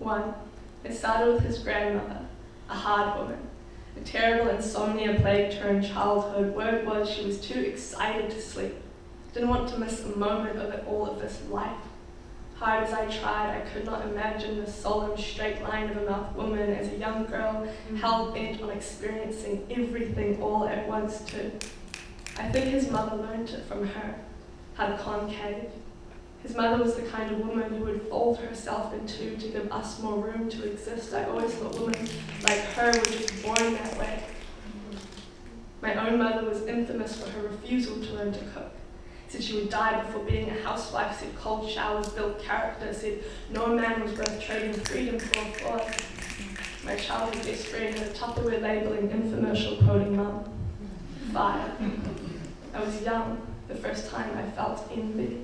1. It started with his grandmother, a hard woman. A terrible insomnia plagued her in childhood. Word was she was too excited to sleep. Didn't want to miss a moment of it all of this life. Hard as I tried, I could not imagine the solemn, straight line of a mouth woman as a young girl, hell-bent on experiencing everything all at once too. I think his mother learned it from her, how to concave. His mother was the kind of woman who would fold herself in two to give us more room to exist. I always thought women like her were just born that way. My own mother was infamous for her refusal to learn to cook. Said she would die before being a housewife, said cold showers built character, said no man was worth trading freedom for. My childhood best friend had a Tupperware labeling infomercial quoting mum. 5. I was young, the first time I felt envy.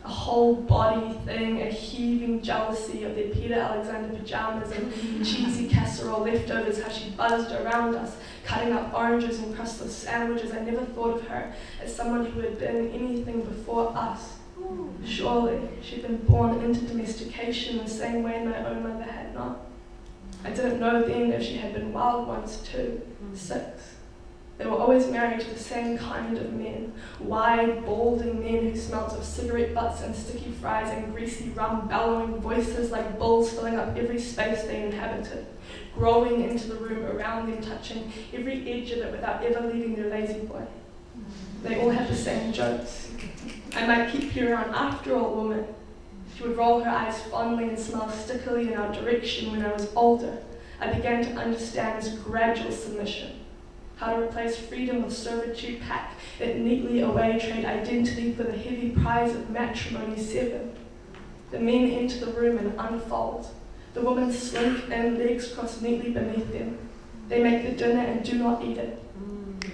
A whole body thing, a heaving jealousy of their Peter Alexander pajamas and cheesy casserole leftovers, how she buzzed around us, cutting up oranges and crustless sandwiches. I never thought of her as someone who had been anything before us. Surely she'd been born into domestication the same way my own mother had not. I didn't know then if she had been wild once too. 6. They were always married to the same kind of men, wide, balding men who smelt of cigarette butts and sticky fries and greasy rum, bellowing voices like bulls filling up every space they inhabited, growing into the room around them, touching every edge of it without ever leaving their lazy boy. They all had the same jokes. I might keep you around after all, woman. She would roll her eyes fondly and smile stickily in our direction. When I was older, I began to understand this gradual submission. How to replace freedom with servitude, pack it neatly away, trade identity for the heavy prize of matrimony. 7. The men enter the room and unfold. The women slink in, legs crossed neatly beneath them. They make the dinner and do not eat it.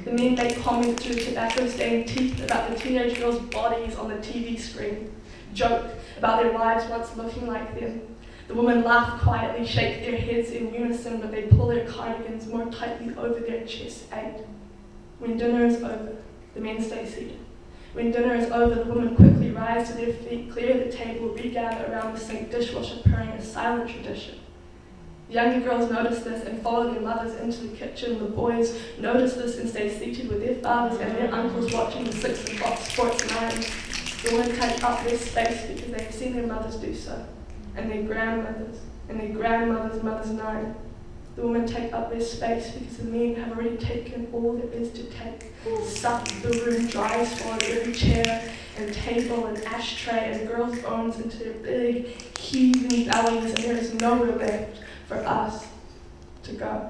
The men make comments through tobacco-stained teeth about the teenage girls' bodies on the TV screen, joke about their lives once looking like them. The women laugh quietly, shake their heads in unison, but they pull their cardigans more tightly over their chests. 8. When dinner is over, the men stay seated. When dinner is over, the women quickly rise to their feet, clear the table, regather around the sink dishwasher, purring a silent tradition. The younger girls notice this and follow their mothers into the kitchen. The boys notice this and stay seated with their fathers and their uncles watching the 6 o'clock sports nine. The women take up their space because they have seen their mothers do so, and their grandmothers, and their grandmothers' mothers 9. The women take up their space because the men have already taken all there is to take. Sucked the room dry, swallowed every chair and table and ashtray and girls' bones into their big, heaving bellies, and there is nowhere left for us to go.